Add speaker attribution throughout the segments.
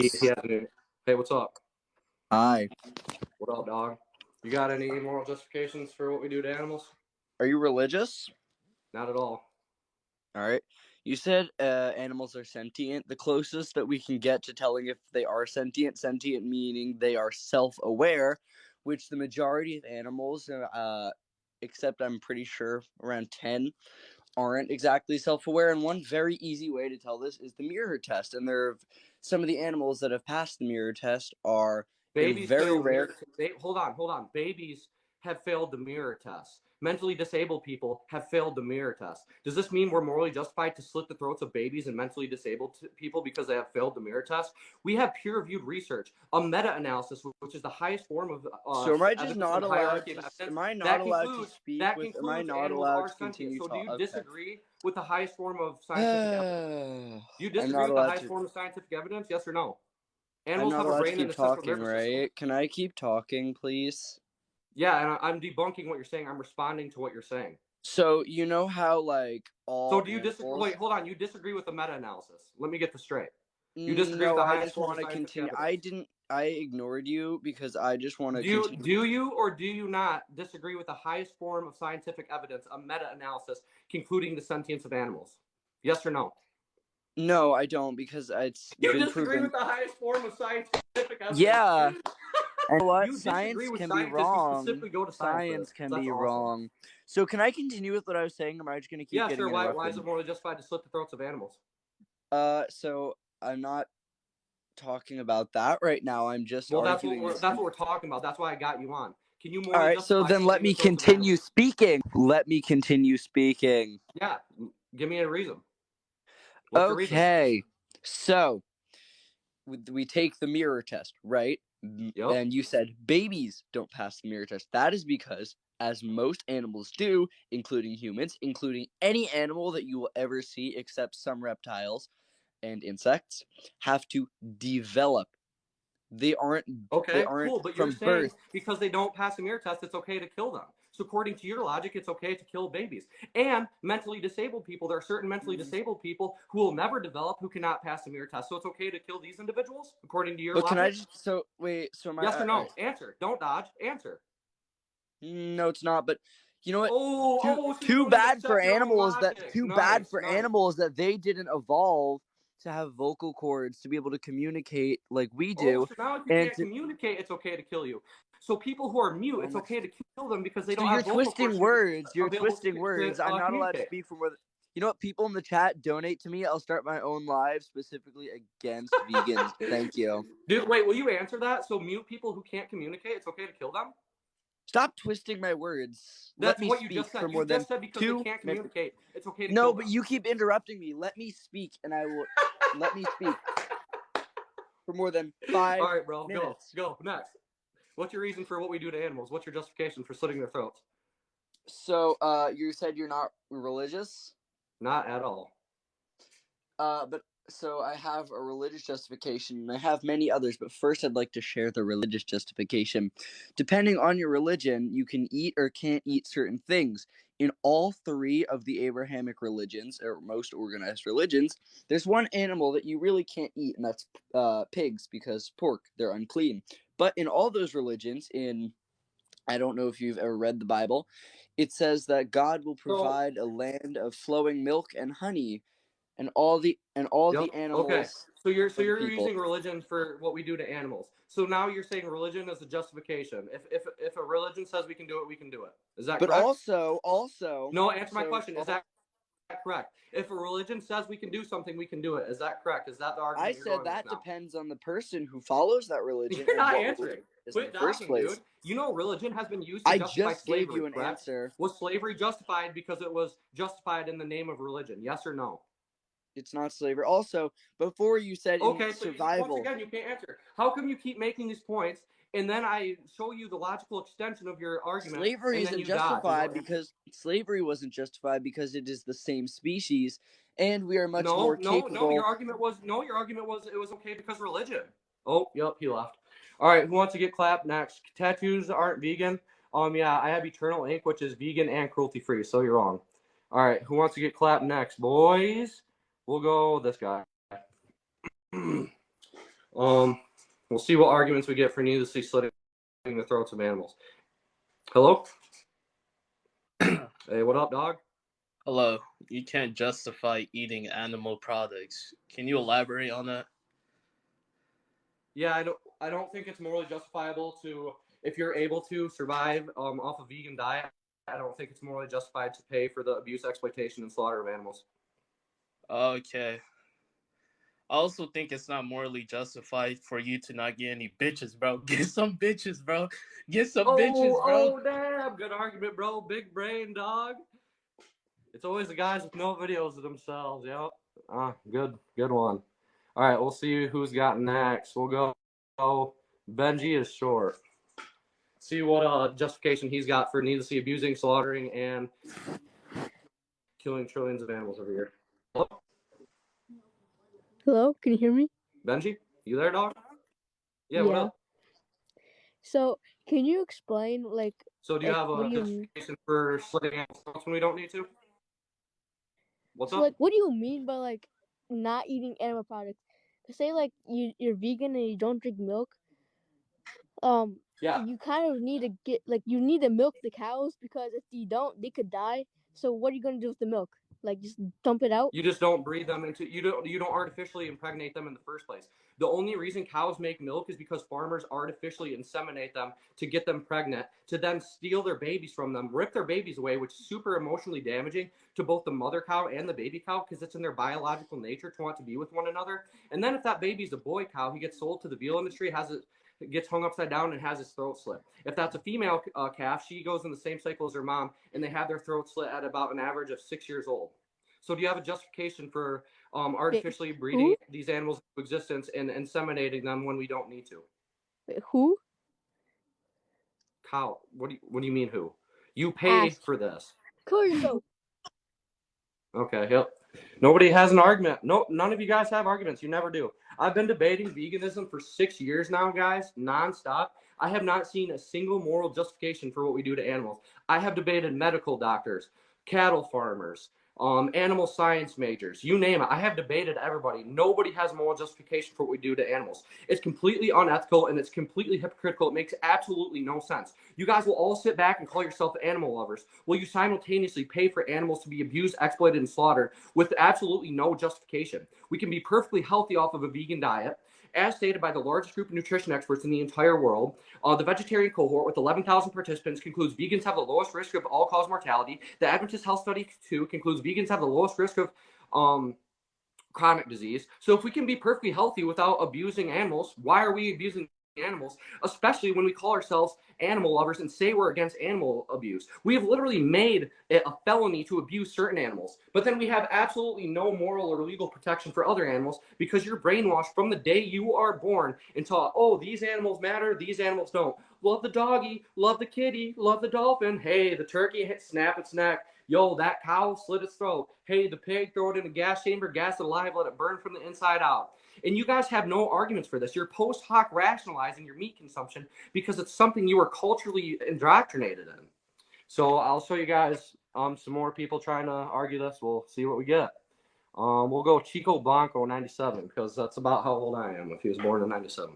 Speaker 1: Hey, what's up?
Speaker 2: Hi.
Speaker 1: What up, dog? You got any moral justifications for what we do to animals?
Speaker 2: Are you religious?
Speaker 1: Not at all.
Speaker 2: All right. You said animals are sentient. The closest that we can get to telling if they are sentient meaning they are self-aware, which the majority of animals, except I'm pretty sure around 10, aren't exactly self-aware. And one very easy way to tell this is the mirror test. And there are some of the animals that have passed the mirror test are
Speaker 1: Babies
Speaker 2: very
Speaker 1: fail
Speaker 2: rare.
Speaker 1: hold on. Babies have failed the mirror test. Mentally disabled people have failed the mirror test. Does this mean we're morally justified to slit the throats of babies and mentally disabled people because they have failed the mirror test? We have peer-reviewed research, a meta-analysis, which is the highest form of
Speaker 2: So am I just not allowed to? Am I not allowed to speak with? Am I not allowed to continue
Speaker 1: So do you
Speaker 2: talking?
Speaker 1: disagree with the highest form of scientific evidence? Do you disagree with the highest form of scientific evidence? Yes or no? Animals have a brain and a central nervous system.
Speaker 2: Right? Can I keep talking, please?
Speaker 1: Yeah, and I'm debunking what you're saying. I'm responding to what you're saying.
Speaker 2: So you know how all.
Speaker 1: So do you disagree? Wait, hold on. You disagree with the meta-analysis? Let me get this straight. You disagree with
Speaker 2: No,
Speaker 1: the
Speaker 2: I
Speaker 1: highest
Speaker 2: just
Speaker 1: form
Speaker 2: want
Speaker 1: of
Speaker 2: to
Speaker 1: scientific
Speaker 2: continue.
Speaker 1: evidence?
Speaker 2: I ignored you because I just want to continue.
Speaker 1: Do you or do you not disagree with the highest form of scientific evidence, a meta-analysis concluding the sentience of animals? Yes or no?
Speaker 2: No, I don't, because it's
Speaker 1: You
Speaker 2: been
Speaker 1: disagree
Speaker 2: proven.
Speaker 1: with the highest form of scientific evidence.
Speaker 2: Yeah. And what?
Speaker 1: You
Speaker 2: Science
Speaker 1: disagree with
Speaker 2: can be
Speaker 1: scientists. We
Speaker 2: wrong.
Speaker 1: specifically go to
Speaker 2: Science can
Speaker 1: That's
Speaker 2: be
Speaker 1: awesome.
Speaker 2: wrong. So can I continue with what I was saying, or am I just going to keep getting interrupted?
Speaker 1: Why is it morally justified to slit the throats of animals?
Speaker 2: So I'm not talking about that right now. I'm just arguing.
Speaker 1: That's what we're talking about. That's why I got you on. Can you
Speaker 2: All right, so then let me continue speaking. Let me continue speaking.
Speaker 1: Yeah, give me a reason.
Speaker 2: Okay, so we take the mirror test, right?
Speaker 1: Yep.
Speaker 2: And you said babies don't pass the mirror test. That is because, as most animals do, including humans, including any animal that you will ever see except some reptiles and insects, have to develop. They aren't
Speaker 1: cool, but you're saying
Speaker 2: birth.
Speaker 1: because they don't pass a mirror test, it's okay to kill them. So according to your logic, it's okay to kill babies. And mentally disabled people, there are certain mentally disabled people who will never develop, who cannot pass a mirror test. So it's okay to kill these individuals, according to your logic?
Speaker 2: Can I just,
Speaker 1: yes or no? Answer. Don't dodge. Answer.
Speaker 2: No, it's not, but you know what?
Speaker 1: So
Speaker 2: too bad for animals
Speaker 1: animals
Speaker 2: that they didn't evolve to have vocal cords to be able to communicate like we do.
Speaker 1: So now if you can't communicate, it's okay to kill you. So people who are mute, it's okay to kill them because they don't have vocal cords.
Speaker 2: You're twisting words. I'm not allowed to speak for more than. You know what? People in the chat donate to me. I'll start my own live specifically against vegans. Thank you.
Speaker 1: Dude, wait, will you answer that? So mute people who can't communicate, it's okay to kill them?
Speaker 2: Stop twisting my words.
Speaker 1: That's what you just said. You just said because they can't communicate, it's okay to kill them.
Speaker 2: No, but you keep interrupting me. Let me speak, and I will let me speak for more than 5
Speaker 1: All right, bro.
Speaker 2: minutes.
Speaker 1: Go. Next. What's your reason for what we do to animals? What's your justification for slitting their throats?
Speaker 2: So, you said you're not religious?
Speaker 1: Not at all.
Speaker 2: So I have a religious justification, and I have many others, but first I'd like to share the religious justification. Depending on your religion, you can eat or can't eat certain things. In all 3 of the Abrahamic religions, or most organized religions, there's one animal that you really can't eat, and that's pigs, because pork, they're unclean. But in all those religions, I don't know if you've ever read the Bible, it says that God will provide a land of flowing milk and honey, and all the animals.
Speaker 1: Okay. So you're using religion for what we do to animals. So now you're saying religion is a justification. If a religion says we can do it, we can do it. Is that correct?
Speaker 2: But also.
Speaker 1: No, answer my question. Is that correct? If a religion says we can do something, we can do it. Is that correct? Is that the argument?
Speaker 2: I said that depends on the person who follows that religion.
Speaker 1: You're not answering. Quit dodging, dude. You know, religion has been used to justify slavery. I just gave you an answer. Was slavery justified because it was justified in the name of religion? Yes or no?
Speaker 2: It's not slavery. Also, before you said survival.
Speaker 1: Once again, you can't answer. How come you keep making these points, and then I show you the logical extension of your argument?
Speaker 2: Slavery isn't justified because slavery wasn't justified because it is the same species, and we are much more capable.
Speaker 1: No. Your argument was it was okay because religion. Oh, yep, he left. All right, who wants to get clapped next? Tattoos aren't vegan. Yeah, I have Eternal Ink, which is vegan and cruelty free. So you're wrong. All right, who wants to get clapped next, boys? We'll go this guy. We'll see what arguments we get for needlessly slitting the throats of animals. Hello? Hey, what up, dog?
Speaker 3: Hello. You can't justify eating animal products. Can you elaborate on that?
Speaker 1: Yeah, I don't think it's morally justifiable to, if you're able to survive off a vegan diet, I don't think it's morally justified to pay for the abuse, exploitation, and slaughter of animals.
Speaker 3: Okay. I also think it's not morally justified for you to not get any bitches, bro. Get some bitches, bro. Get some bitches, bro.
Speaker 1: Oh, damn. Good argument, bro. Big brain, dog. It's always the guys with no videos of themselves, yep. Good one. All right, we'll see who's got next. We'll go Benji is short. See what justification he's got for needlessly abusing, slaughtering, and killing trillions of animals over here. Hello?
Speaker 4: Hello, can you hear me?
Speaker 1: Benji? You there, dog? Yeah, what up?
Speaker 4: So, can you explain, like...
Speaker 1: So do you have a justification for slitting animals when we don't need to? What's up?
Speaker 4: Like, what do you mean by, like, not eating animal products? Say, like, you're vegan and you don't drink milk.
Speaker 1: Yeah.
Speaker 4: You kind of need to get, like, you need to milk the cows, because if you don't, they could die. So what are you going to do with the milk? Like, just dump it out?
Speaker 1: You just don't breed them into, you don't artificially impregnate them in the first place. The only reason cows make milk is because farmers artificially inseminate them to get them pregnant, to then steal their babies from them, rip their babies away, which is super emotionally damaging to both the mother cow and the baby cow, because it's in their biological nature to want to be with one another. And then if that baby's a boy cow, he gets sold to the veal industry, gets hung upside down and has his throat slit. If that's a female calf, she goes in the same cycle as her mom, and they have their throat slit at about an average of 6 years old. So do you have a justification for artificially breeding these animals into existence and inseminating them when we don't need to?
Speaker 4: Who?
Speaker 1: Cow. What do you mean who? You paid for this.
Speaker 4: Cool.
Speaker 1: Okay, yep. Nobody has an argument. No, none of you guys have arguments. You never do. I've been debating veganism for 6 years now, guys, nonstop. I have not seen a single moral justification for what we do to animals. I have debated medical doctors, cattle farmers, animal science majors, you name it. I have debated everybody. Nobody has moral justification for what we do to animals. It's completely unethical and it's completely hypocritical. It makes absolutely no sense. You guys will all sit back and call yourself animal lovers. Will you simultaneously pay for animals to be abused, exploited, and slaughtered with absolutely no justification? We can be perfectly healthy off of a vegan diet. As stated by the largest group of nutrition experts in the entire world, the vegetarian cohort with 11,000 participants concludes vegans have the lowest risk of all-cause mortality. The Adventist Health Study 2 concludes vegans have the lowest risk of chronic disease. So if we can be perfectly healthy without abusing animals, why are we abusing animals, especially when we call ourselves animal lovers and say we're against animal abuse? We have literally made it a felony to abuse certain animals, but then we have absolutely no moral or legal protection for other animals because you're brainwashed from the day you are born and taught, oh, these animals matter, these animals don't. Love the doggy, love the kitty, love the dolphin. Hey, the turkey, snap its neck. Yo, that cow slit its throat. Hey, the pig, throw it in a gas chamber, gas it alive, let it burn from the inside out. And you guys have no arguments for this. You're post hoc rationalizing your meat consumption because it's something you were culturally indoctrinated in. So I'll show you guys some more people trying to argue this. We'll see what we get. We'll go Chico Blanco 97 because that's about how old I am if he was born in 97.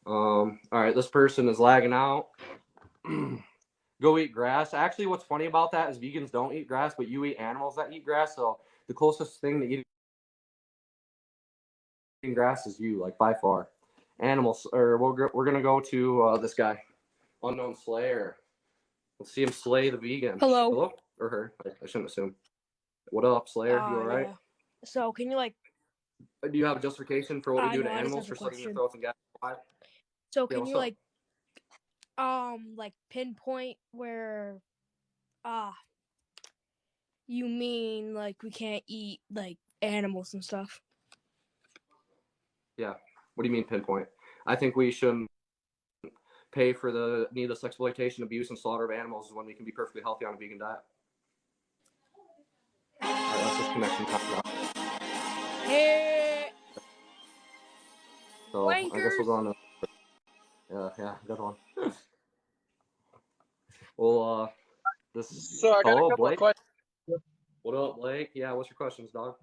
Speaker 1: All right, this person is lagging out. Go eat grass. Actually, what's funny about that is vegans don't eat grass, but you eat animals that eat grass. So the closest thing to eating grass is you, like by far. Animals, or we're gonna go to this guy, Unknown Slayer. Let's see him slay the vegan.
Speaker 5: Hello.
Speaker 1: Or her. I shouldn't assume. What up, Slayer? You all right?
Speaker 5: Yeah. So can you
Speaker 1: Do you have a justification for what we do to
Speaker 5: no,
Speaker 1: animals for slitting their throats and gassing alive?
Speaker 5: So can you pinpoint where you mean like we can't eat like animals and stuff?
Speaker 1: Yeah. What do you mean pinpoint? I think we shouldn't pay for the needless exploitation, abuse, and slaughter of animals when we can be perfectly healthy on a vegan diet. All right, that's this connection talking about.
Speaker 5: Hey.
Speaker 1: So I guess we'll go on to yeah, good one. Well, this is
Speaker 6: So I got a couple of questions.
Speaker 1: What up, Blake? Yeah, what's your questions, dog?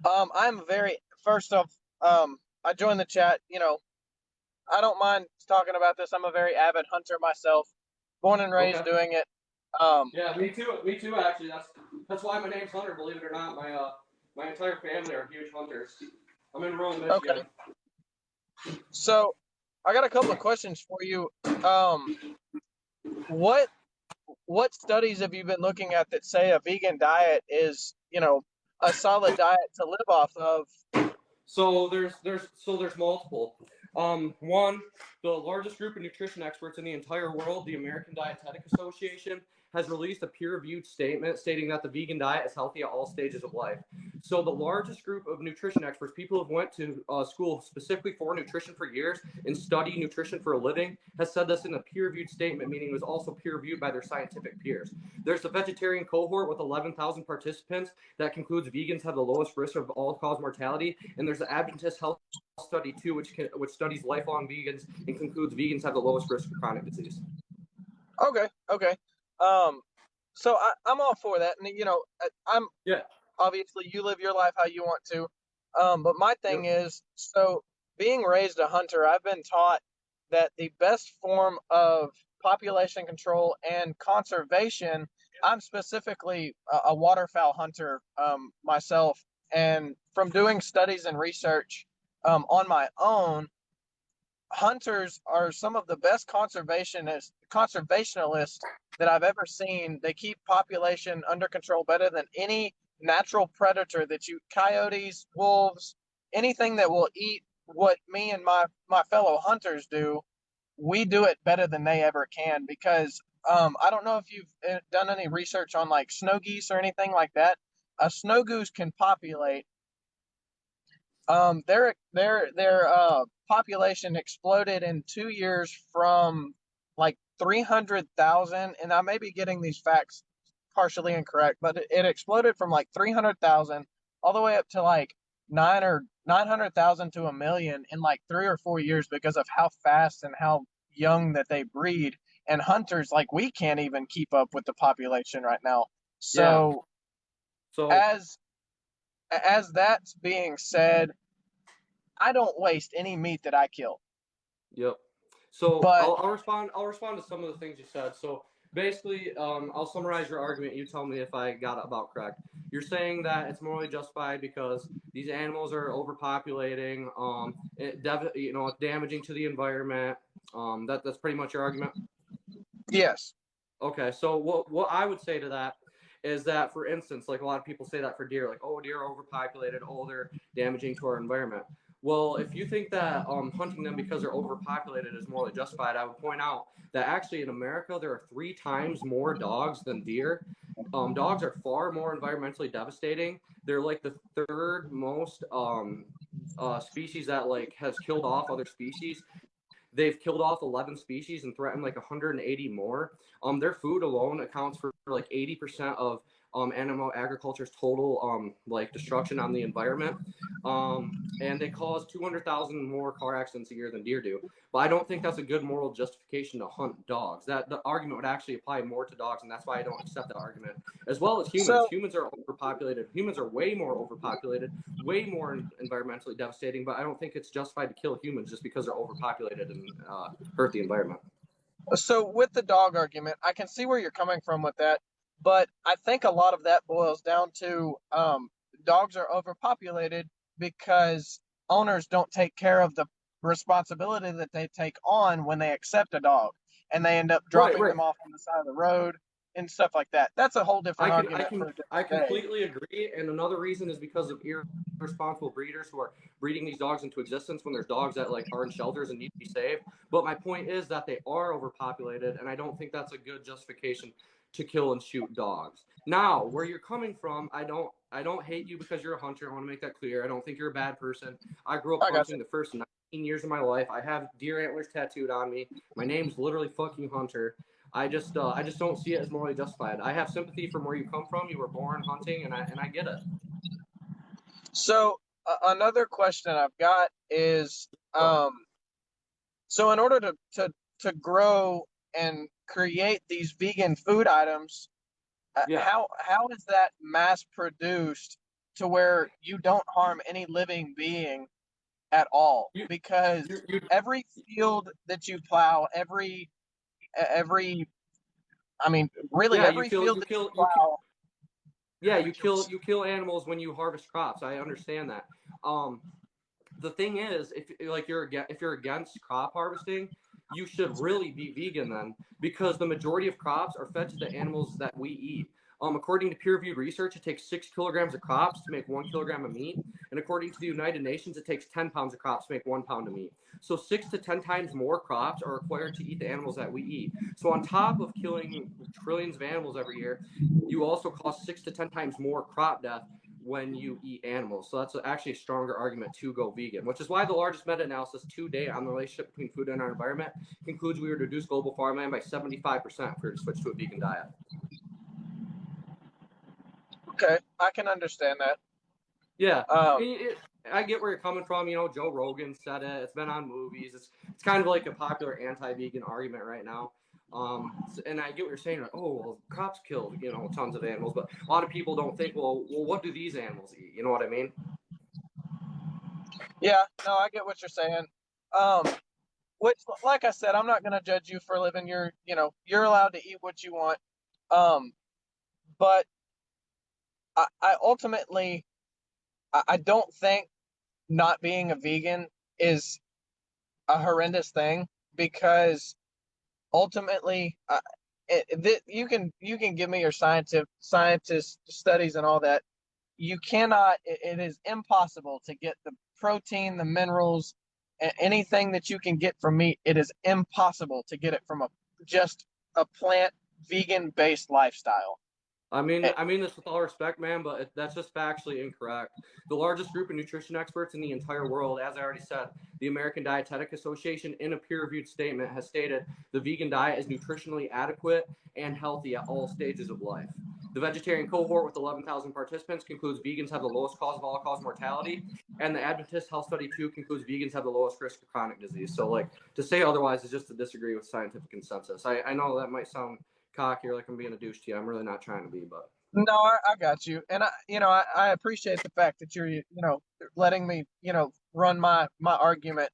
Speaker 6: I'm very first off, I joined the chat. I don't mind talking about this. I'm a very avid hunter myself, born and raised
Speaker 1: Okay.
Speaker 6: doing it. Um,
Speaker 1: Yeah, me too. Me too. Actually, that's why my name's Hunter. Believe it or not, my entire family are huge hunters. I'm in rural Michigan.
Speaker 6: okay, so I got a couple of questions for you. Um, what what studies have you been looking at that say a vegan diet is, a solid diet to live off of?
Speaker 1: So there's multiple. One, the largest group of nutrition experts in the entire world, the American Dietetic Association, has released a peer-reviewed statement stating that the vegan diet is healthy at all stages of life. So the largest group of nutrition experts, people who've went to school specifically for nutrition for years and study nutrition for a living, has said this in a peer-reviewed statement, meaning it was also peer-reviewed by their scientific peers. There's the vegetarian cohort with 11,000 participants that concludes vegans have the lowest risk of all-cause mortality, and there's the Adventist Health Study 2, which studies lifelong vegans and concludes vegans have the lowest risk of chronic disease.
Speaker 6: Okay. So I'm all for that, and I'm
Speaker 1: Yeah.
Speaker 6: obviously you live your life how you want to. But my thing
Speaker 1: Yep.
Speaker 6: is, so being raised a hunter, I've been taught that the best form of population control and conservation. I'm specifically a waterfowl hunter myself, and from doing studies and research on my own, hunters are some of the best conservationalists that I've ever seen. They keep population under control better than any natural predator coyotes, wolves, anything that will eat what me and my fellow hunters do. We do it better than they ever can because I don't know if you've done any research on like snow geese or anything like that. A snow goose can populate their population exploded in 2 years from like 300,000, and I may be getting these facts partially incorrect, but it exploded from like 300,000 all the way up to like 900,000 to a million in like 3 or 4 years because of how fast and how young that they breed. And hunters, like, we can't even keep up with the population right now.
Speaker 1: Yeah.
Speaker 6: So
Speaker 1: So
Speaker 6: as that's being said, I don't waste any meat that I kill.
Speaker 1: Yep. So
Speaker 6: But
Speaker 1: I'll respond. I'll respond to some of the things you said. So basically, I'll summarize your argument. You tell me if I got it about correct. You're saying that it's morally justified because these animals are overpopulating. It's damaging to the environment. That's pretty much your argument.
Speaker 6: yes.
Speaker 1: Okay. So what I would say to that is that, for instance, like a lot of people say that for deer, like, oh, deer are overpopulated, oh, they're damaging to our environment. Well, if you think that hunting them because they're overpopulated is morally justified, I would point out that actually in America there are 3 times more dogs than deer. Dogs are far more environmentally devastating. They're like the third most species that like has killed off other species. They've killed off 11 species and threatened like 180 more. Their food alone accounts for like 80% of animal agriculture's total like destruction on the environment. And they cause 200,000 more car accidents a year than deer do. But I don't think that's a good moral justification to hunt dogs. That the argument would actually apply more to dogs, and that's why I don't accept that argument. As well as humans.
Speaker 6: So
Speaker 1: Humans are overpopulated. Humans are way more overpopulated, way more environmentally devastating. But I don't think it's justified to kill humans just because they're overpopulated and hurt the environment.
Speaker 6: so with the dog argument, I can see where you're coming from with that, but I think a lot of that boils down to dogs are overpopulated because owners don't take care of the responsibility that they take on when they accept a dog, and they end up dropping
Speaker 1: Right.
Speaker 6: them off on the side of the road and stuff like that. That's a whole different argument for a
Speaker 1: I
Speaker 6: different day.
Speaker 1: completely agree. And another reason is because of irresponsible breeders who are breeding these dogs into existence when there's dogs that like are in shelters and need to be saved. But my point is that they are overpopulated, and I don't think that's a good justification to kill and shoot dogs. Now, where you're coming from, I don't hate you because you're a hunter. I want to make that clear. I don't think you're a bad person. I grew up
Speaker 6: I got
Speaker 1: hunting the first 19 years of my life. I have deer antlers tattooed on me. My name's literally fucking Hunter. I just don't see it as morally justified. I have sympathy from where you come from. You were born hunting, and I get it.
Speaker 6: So another question I've got is, so in order to grow and create these vegan food items,
Speaker 1: Yeah.
Speaker 6: How is that mass produced to where you don't harm any living being at all?
Speaker 1: You,
Speaker 6: Because
Speaker 1: you
Speaker 6: every field that you plow, I mean, really
Speaker 1: yeah, you
Speaker 6: every
Speaker 1: kill
Speaker 6: field
Speaker 1: you
Speaker 6: that you
Speaker 1: kill you
Speaker 6: plow.
Speaker 1: yeah, you kill animals when you harvest crops. I understand that. The thing is, if you're against crop harvesting, you should really be vegan then, because the majority of crops are fed to the animals that we eat. According to peer-reviewed research, it takes 6 kilograms of crops to make 1 kilogram of meat, and according to the United Nations, it takes 10 pounds of crops to make 1 pound of meat. So 6 to 10 times more crops are required to eat the animals that we eat. So on top of killing trillions of animals every year, you also cause 6 to 10 times more crop death when you eat animals. So that's actually a stronger argument to go vegan, which is why the largest meta-analysis to date on the relationship between food and our environment concludes we would reduce global farmland by 75% if we were to switch to a vegan diet.
Speaker 6: Okay, I can understand that.
Speaker 1: Yeah,
Speaker 6: Um,
Speaker 1: I get where you're coming from. Joe Rogan said it. It's been on movies. It's kind of like a popular anti-vegan argument right now. And I get what you're saying. Like, oh, well, crops kill tons of animals, but a lot of people don't think, well, what do these animals eat? You know what I mean?
Speaker 6: yeah, no, I get what you're saying. Which, like I said, I'm not going to judge you for living you're allowed to eat what you want. But I ultimately, I don't think not being a vegan is a horrendous thing, because ultimately, you can give me your scientist studies and all that. You cannot. It is impossible to get the protein, the minerals, anything that you can get from meat. It is impossible to get it from just a plant vegan based lifestyle.
Speaker 1: I mean this with all respect, man, but that's just factually incorrect. The largest group of nutrition experts in the entire world, as I already said, the American Dietetic Association, in a peer-reviewed statement, has stated the vegan diet is nutritionally adequate and healthy at all stages of life. The vegetarian cohort with 11,000 participants concludes vegans have the lowest cause of all-cause mortality, and the Adventist Health Study 2 concludes vegans have the lowest risk of chronic disease. So, to say otherwise is just to disagree with scientific consensus. I know that might sound cocky or like I'm being a douche to you. I'm really not trying to be, but
Speaker 6: No, I got you, and I appreciate the fact that you're letting me run my argument.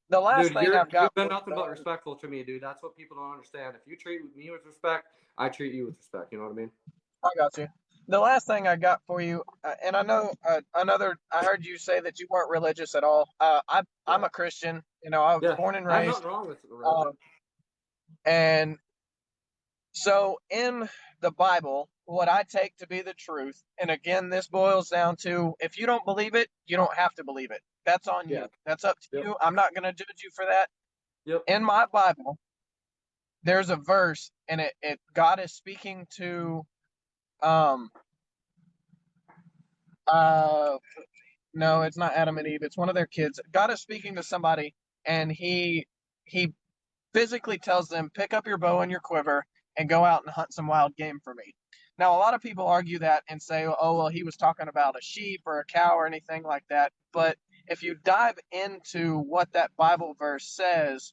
Speaker 6: The last
Speaker 1: dude,
Speaker 6: thing I've got
Speaker 1: you've been
Speaker 6: for
Speaker 1: nothing
Speaker 6: you,
Speaker 1: but respectful to me, dude. That's what people don't understand. If you treat me with respect, I treat you with respect. You know what I mean?
Speaker 6: I got you. The last thing I got for you, and I know I heard you say that you weren't religious at all. I'm
Speaker 1: Yeah,
Speaker 6: a Christian. I was
Speaker 1: yeah.
Speaker 6: born and
Speaker 1: I have
Speaker 6: raised.
Speaker 1: nothing wrong with
Speaker 6: Um,
Speaker 1: religion.
Speaker 6: and so in the Bible, what I take to be the truth, and again, this boils down to, if you don't believe it, you don't have to believe it. That's on
Speaker 1: Yeah.
Speaker 6: you. That's up to
Speaker 1: Yep.
Speaker 6: you. I'm not going to judge you for that.
Speaker 1: Yep.
Speaker 6: In my Bible, there's a verse, and it God is speaking to um uh no, it's not Adam and Eve. It's one of their kids. God is speaking to somebody, and he physically tells them, pick up your bow and your quiver and go out and hunt some wild game for me. Now, a lot of people argue that and say, oh, well, he was talking about a sheep or a cow or anything like that. But if you dive into what that Bible verse says,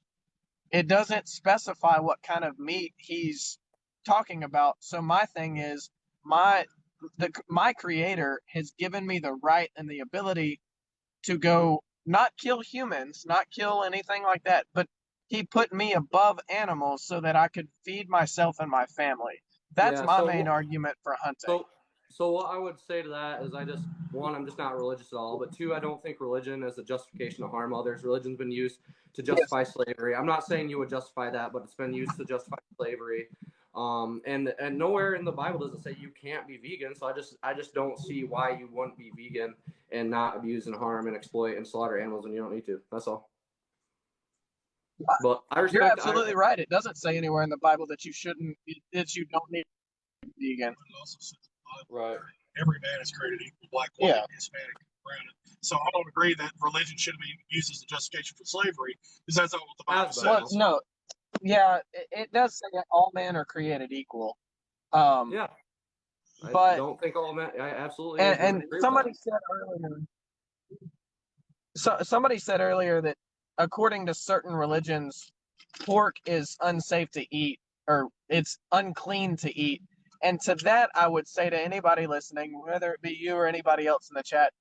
Speaker 6: it doesn't specify what kind of meat he's talking about. So my thing is, my creator has given me the right and the ability to go not kill humans, not kill anything like that, but he put me above animals so that I could feed myself and my family. That's
Speaker 1: Yeah.
Speaker 6: my main argument for hunting.
Speaker 1: So so what I would say to that is I'm just not religious at all, but two, I don't think religion is a justification to harm others. Religion's been used to
Speaker 6: Yes.
Speaker 1: justify slavery. I'm not saying you would justify that, but it's been used to justify slavery. And nowhere in the Bible does it say you can't be vegan. So I just don't see why you wouldn't be vegan and not abuse and harm and exploit and slaughter animals when you don't need to. That's all. But I
Speaker 6: You're
Speaker 1: respect.
Speaker 6: absolutely right. It doesn't say anywhere in the Bible that you don't need to be vegan.
Speaker 7: It also says in the Bible,
Speaker 1: Right.
Speaker 7: every man is created equal, black, white,
Speaker 6: Yeah.
Speaker 7: Hispanic, brown. So I don't agree that religion should be used as a justification for slavery, because that's not what the Bible
Speaker 1: As been.
Speaker 6: Well,
Speaker 7: says.
Speaker 6: no, yeah, it does say that all men are created equal.
Speaker 1: Yeah. I
Speaker 6: But
Speaker 1: don't think all men. I absolutely
Speaker 6: and
Speaker 1: agree with
Speaker 6: somebody
Speaker 1: that.
Speaker 6: said earlier, somebody said earlier that according to certain religions, pork is unsafe to eat, or it's unclean to eat. And to that, I would say to anybody listening, whether it be you or anybody else in the chat,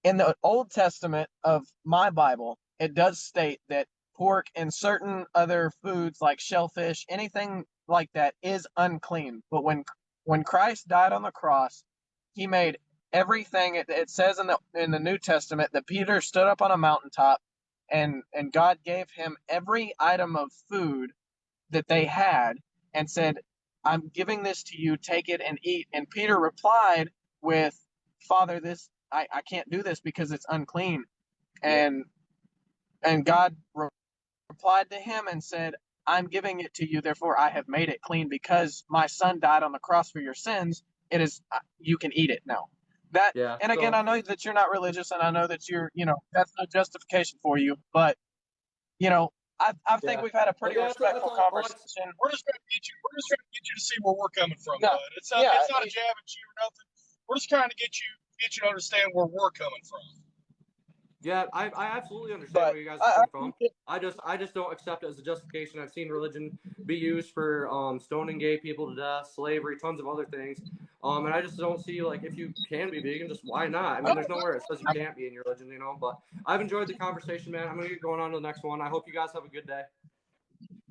Speaker 6: in the Old Testament of my Bible, it does state that pork and certain other foods like shellfish, anything like that, is unclean. But when Christ died on the cross, he made everything. It says in the New Testament that Peter stood up on a mountaintop, and God gave him every item of food that they had, and said, "I'm giving this to you. Take it and eat." And Peter replied with, "Father, this I can't do this because it's unclean." And God replied to him and said, "I'm giving it to you, therefore I have made it clean because my son died on the cross for your sins. It is you can eat it now." That
Speaker 1: Yeah.
Speaker 6: and again,
Speaker 1: So
Speaker 6: I know that you're not religious, and I know that you're, that's no justification for you, but I think
Speaker 1: yeah.
Speaker 6: we've had a
Speaker 1: But
Speaker 6: pretty
Speaker 1: yeah, that's
Speaker 6: respectful
Speaker 1: all I'd
Speaker 6: conversation.
Speaker 7: We're just trying to get you. We're just trying to get you to see where we're coming from,
Speaker 6: No,
Speaker 7: bud. It's not.
Speaker 6: yeah,
Speaker 7: It's not a jab at you or nothing. We're just trying to get you to understand where we're coming from.
Speaker 1: Yeah, I absolutely understand
Speaker 6: but
Speaker 1: where you guys are
Speaker 6: I
Speaker 1: coming from.
Speaker 6: think it,
Speaker 1: I just don't accept it as a justification. I've seen religion be used for stoning gay people to death, slavery, tons of other things. And I just don't see, like, if you can be vegan, just why not? I mean, there's nowhere it says you can't be in your religion, But I've enjoyed the conversation, man. I'm gonna get going on to the next one. I hope you guys have a good day.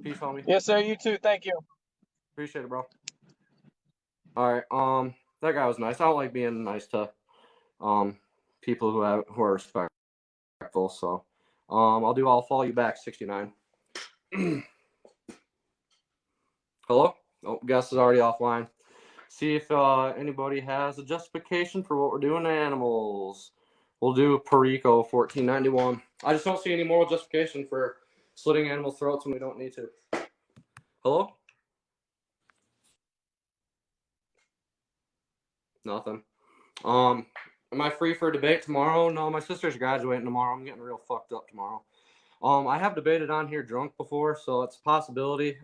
Speaker 1: Peace, homie.
Speaker 6: yes, sir. You too. Thank you.
Speaker 1: Appreciate it, bro. All right. That guy was nice. I don't like being nice to people who are respectful. So I'll follow you back, 69. Hello? Oh, guest is already offline. See if anybody has a justification for what we're doing to animals. We'll do Perico 1491. I just don't see any moral justification for slitting animals' throats when we don't need to. Hello? Nothing. Am I free for debate tomorrow? No, my sister's graduating tomorrow. I'm getting real fucked up tomorrow. I have debated on here drunk before, so it's a possibility.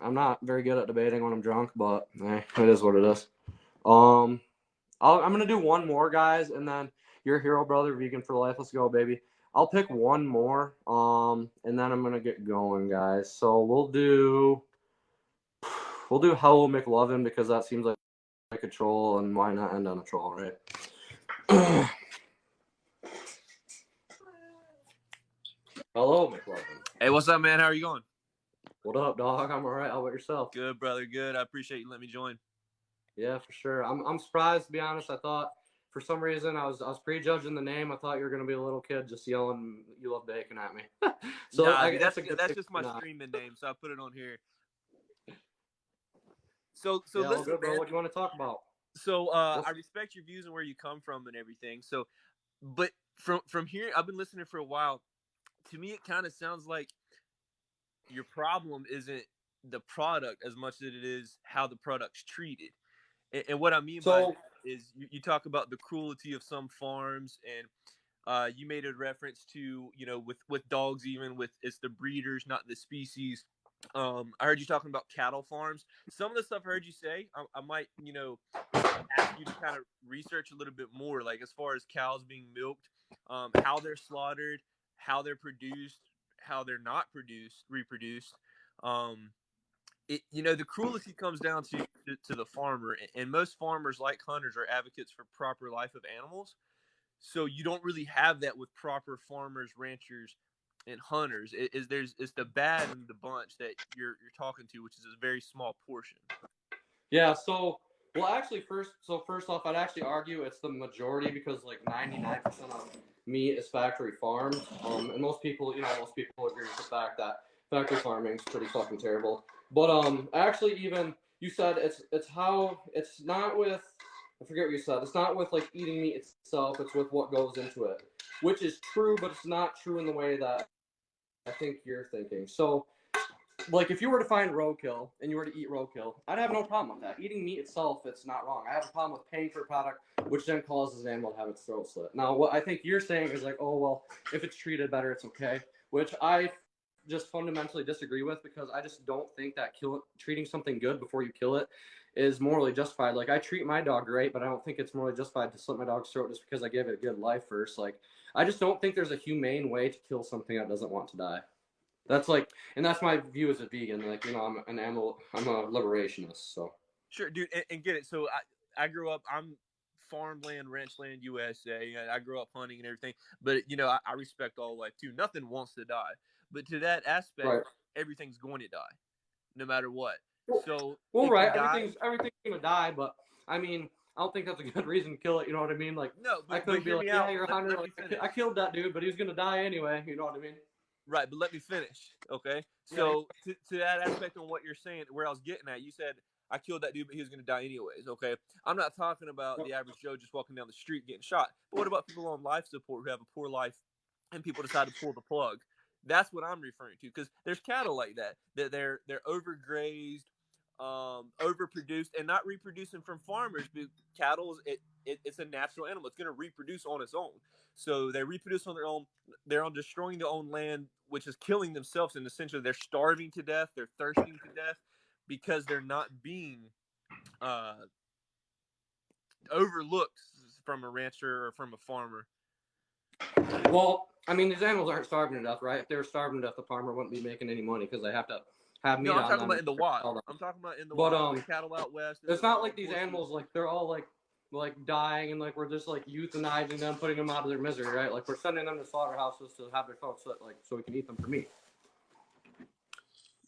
Speaker 1: I'm not very good at debating when I'm drunk, but it is what it is. I'm gonna do one more, guys, and then your hero brother, vegan for life. Let's go, baby. I'll pick one more, and then I'm gonna get going, guys. So we'll do Hello McLovin because that seems like a troll, and why not end on a troll, right? Hello, McLovin.
Speaker 8: Hey, what's up, man? How are you going?
Speaker 1: What up, dog? I'm alright. How about yourself?
Speaker 8: Good, brother. Good. I appreciate you letting me join.
Speaker 1: Yeah, for sure. I'm surprised, to be honest. I thought for some reason I was prejudging the name. I thought you were gonna be a little kid just yelling "You love bacon" at me. So
Speaker 8: nah,
Speaker 1: that's
Speaker 8: just my streaming name, so I put it on here. So
Speaker 1: yeah,
Speaker 8: listen,
Speaker 1: all good, bro.
Speaker 8: man.
Speaker 1: What do you want to talk about?
Speaker 8: So I respect your views and where you come from and everything. So, but from here, I've been listening for a while. To me, it kind of sounds like your problem isn't the product as much as it is how the product's treated. And what I mean by that is you talk about the cruelty of some farms, and you made a reference to, with dogs, even with it's the breeders, not the species. I heard you talking about cattle farms. Some of the stuff I heard you say, I might, ask you to kind of research a little bit more, like as far as cows being milked, how they're slaughtered, how they're produced, how they're not reproduced. The cruelty comes down to the farmer, and most farmers, like hunters, are advocates for proper life of animals. So you don't really have that with proper farmers, ranchers, and hunters. It's the bad in the bunch that you're talking to, which is a very small portion.
Speaker 1: Yeah. Actually, first off, I'd actually argue it's the majority because like 99% of meat is factory farmed. And most people agree with the fact that factory farming is pretty fucking terrible. But actually, even you said it's not with, I forget what you said. It's not with like eating meat itself. It's with what goes into it, which is true, but it's not true in the way that I think you're thinking. So, like, if you were to find roadkill and you were to eat roadkill, I'd have no problem with that. Eating meat itself, it's not wrong. I have a problem with paying for a product which then causes an animal to have its throat slit. Now, what I think you're saying is like, oh, well, if it's treated better, it's okay, which I just fundamentally disagree with because I just don't think that treating something good before you kill it is morally justified. Like, I treat my dog great, but I don't think it's morally justified to slit my dog's throat just because I gave it a good life first. Like, I just don't think there's a humane way to kill something that doesn't want to die. That's like, and that's my view as a vegan. Like, I'm a liberationist. So
Speaker 8: Sure, dude, and get it. So I grew up. I'm farmland, ranchland, USA. I grew up hunting and everything. But I respect all life too. Nothing wants to die. But to that aspect,
Speaker 1: right.
Speaker 8: everything's going to die, no matter what. So
Speaker 1: Well,
Speaker 8: if
Speaker 1: right.
Speaker 8: you die,
Speaker 1: Everything's gonna die, but I mean, I don't think that's a good reason to kill it. You know what I mean? Like,
Speaker 8: no,
Speaker 1: I
Speaker 8: but
Speaker 1: couldn't be
Speaker 8: hear
Speaker 1: like,
Speaker 8: me
Speaker 1: yeah,
Speaker 8: out.
Speaker 1: you're a hunter.
Speaker 8: Let me
Speaker 1: Like,
Speaker 8: finish.
Speaker 1: I killed that dude, but he's gonna die anyway. You know what I mean?
Speaker 8: Right, but let me finish, okay? So to that aspect on what you're saying, where I was getting at, you said I killed that dude, but he was going to die anyways, okay? I'm not talking about the average Joe just walking down the street getting shot. But what about people on life support who have a poor life and people decide to pull the plug? That's what I'm referring to, because there's cattle like that they're overgrazed, overproduced, and not reproducing from farmers. But cattle it's a natural animal. It's going to reproduce on its own. So they reproduce on their own. They're on destroying their own land, which is killing themselves. And essentially, they're starving to death. They're thirsting to death because they're not being overlooked from a rancher or from a farmer.
Speaker 1: Well, I mean, these animals aren't starving to death, right? If they were starving to death, the farmer wouldn't be making any money because they have to have meat
Speaker 8: No, I'm
Speaker 1: on
Speaker 8: talking
Speaker 1: them.
Speaker 8: about in the wild. I'm talking about in the
Speaker 1: But
Speaker 8: wild. The cattle out west.
Speaker 1: it's not like these animals, like, they're all like dying, and like we're just like euthanizing them, putting them out of their misery, right? Like, we're sending them to slaughterhouses to have their throats slit, like, so we can eat them for meat.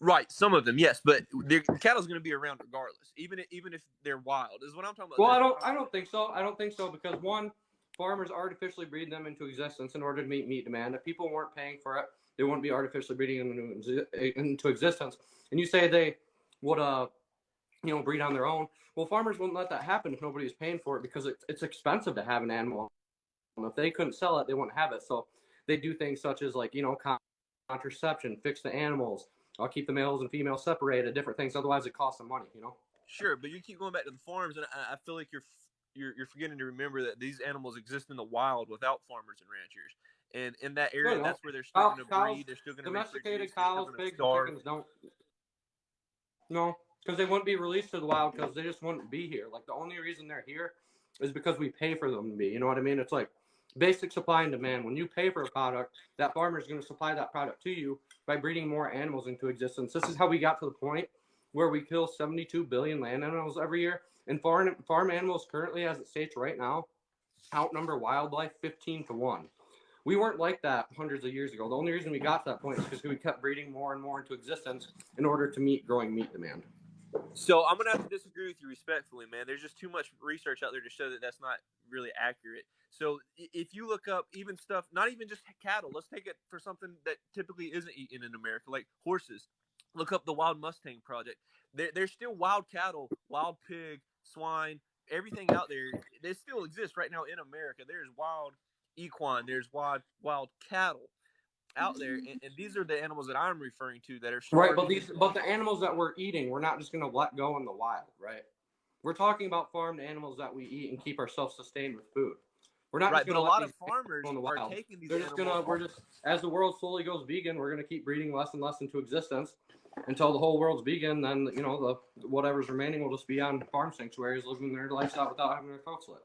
Speaker 8: Right, some of them, yes, but the cattle's going to be around regardless, even if they're wild. Is what I'm talking about.
Speaker 1: Well, I don't think so. I don't think so because one, farmers artificially breed them into existence in order to meet meat demand. If people weren't paying for it, they wouldn't be artificially breeding them into existence. And you say they would breed on their own. Well, farmers wouldn't let that happen if nobody was paying for it because it's expensive to have an animal. And if they couldn't sell it, they wouldn't have it. So they do things such as like, contraception, fix the animals, I'll keep the males and females separated, different things. Otherwise, it costs them money,
Speaker 8: Sure, but you keep going back to the farms, and I feel like you're forgetting to remember that these animals exist in the wild without farmers and ranchers. And in that area, that's where they're still going to breed. They're still going to
Speaker 1: domesticated cows, pigs, and chickens don't. No, because they wouldn't be released to the wild because they just wouldn't be here. Like, the only reason they're here is because we pay for them to be. You know what I mean? It's like basic supply and demand. When you pay for a product, that farmer is going to supply that product to you by breeding more animals into existence. This is how we got to the point where we kill 72 billion land animals every year. And farm animals currently, as it states right now, outnumber wildlife 15-1. We weren't like that hundreds of years ago. The only reason we got to that point is because we kept breeding more and more into existence in order to meet growing meat demand.
Speaker 8: So I'm going to have to disagree with you respectfully, man. There's just too much research out there to show that that's not really accurate. So if you look up even stuff, not even just cattle, let's take it for something that typically isn't eaten in America, like horses. Look up the Wild Mustang Project. There's still wild cattle, wild pig, swine, everything out there. They still exist right now in America. There's wild equine, there's wild cattle out there, and these are the animals that I'm referring to that are
Speaker 1: right. But the animals that we're eating, we're not just going to let go in the wild, right? We're talking about farmed animals that we eat and keep ourselves sustained with food. We're not
Speaker 8: right,
Speaker 1: just
Speaker 8: but a lot of farmers are taking these animals.
Speaker 1: We're just, as the world slowly goes vegan, we're gonna keep breeding less and less into existence until the whole world's vegan. Then the whatever's remaining will just be on farm sanctuaries, living their lifestyle without having their throats slit.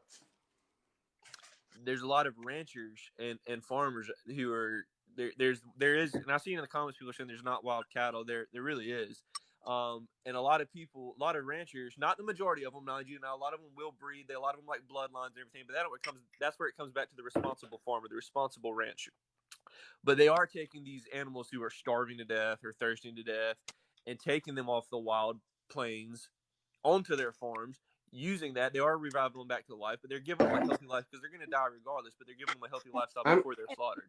Speaker 8: There's a lot of ranchers and farmers who are there. There is, and I've seen in the comments people saying there's not wild cattle. There really is. And a lot of people, a lot of ranchers, not the majority of them, mind you. Now, a lot of them will breed. A lot of them like bloodlines and everything. But that's where it comes back to the responsible farmer, the responsible rancher. But they are taking these animals who are starving to death or thirsting to death and taking them off the wild plains onto their farms. Using that, they are reviving them back to life, but they're giving them a healthy life because they're going to die regardless. But they're giving them a healthy lifestyle before they're slaughtered.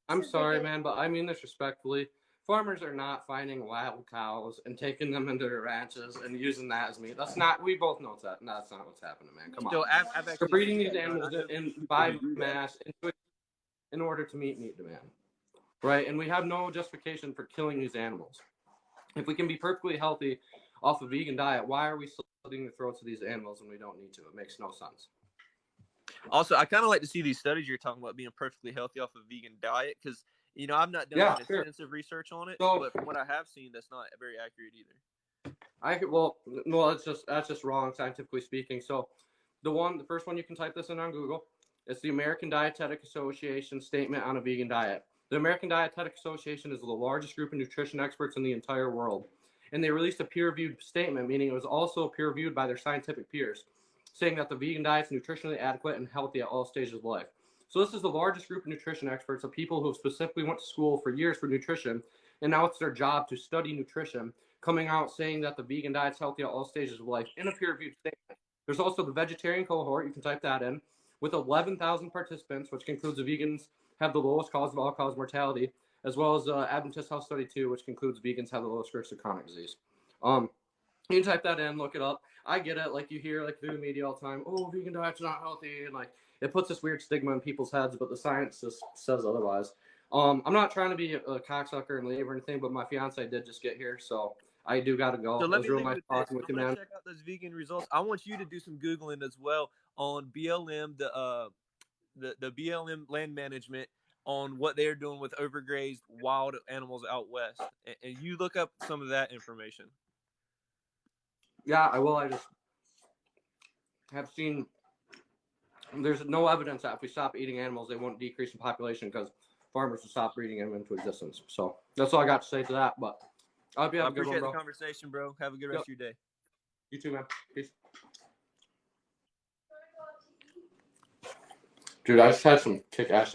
Speaker 1: I'm sorry, man, but I mean this respectfully. Farmers are not finding wild cows and taking them into their ranches and using that as meat. That's not. We both know that. No, that's not what's happening, man. Come on.
Speaker 8: So
Speaker 1: They're breeding these animals by mass in order to meet meat demand, right? And we have no justification for killing these animals. If we can be perfectly healthy off a vegan diet, why are we slitting the throats of these animals when we don't need to? It makes no sense.
Speaker 8: Also, I kind of like to see these studies you're talking about being perfectly healthy off a vegan diet because, I've not done extensive research on it, but from what I have seen, that's not very accurate either.
Speaker 1: Well, that's just wrong scientifically speaking. So, the first one you can type this in on Google. It's the American Dietetic Association statement on a vegan diet. The American Dietetic Association is the largest group of nutrition experts in the entire world. And they released a peer-reviewed statement, meaning it was also peer-reviewed by their scientific peers, saying that the vegan diet is nutritionally adequate and healthy at all stages of life. So this is the largest group of nutrition experts of people who specifically went to school for years for nutrition, and now it's their job to study nutrition, coming out saying that the vegan diet is healthy at all stages of life in a peer-reviewed statement. There's also the vegetarian cohort, you can type that in, with 11,000 participants, which concludes the vegans have the lowest cause of all-cause mortality, as well as Adventist Health Study 2, which concludes vegans have the lowest risk of chronic disease. You can type that in, look it up. I get it, like you hear like through the media all the time, oh, vegan diet's not healthy, and like it puts this weird stigma in people's heads, but the science just says otherwise. I'm not trying to be a cocksucker and leave or anything, but my fiance did just get here, so I do gotta go.
Speaker 8: So
Speaker 1: It
Speaker 8: let
Speaker 1: was
Speaker 8: me
Speaker 1: real
Speaker 8: leave
Speaker 1: nice
Speaker 8: with this.
Speaker 1: talking with
Speaker 8: I'm
Speaker 1: you,
Speaker 8: gonna
Speaker 1: man.
Speaker 8: check out those vegan results. I want you to do some Googling as well on BLM, the BLM land management, on what they're doing with overgrazed wild animals out west, and you look up some of that information.
Speaker 1: Yeah, I will. I just have seen there's no evidence that if we stop eating animals, they won't decrease in population because farmers will stop breeding them into existence. So that's all I got to say to that. But I hope you
Speaker 8: I
Speaker 1: have a good one,
Speaker 8: appreciate the
Speaker 1: bro.
Speaker 8: conversation, bro. Have a good rest of your day.
Speaker 1: You too, man. Peace. Dude, I just had some kick ass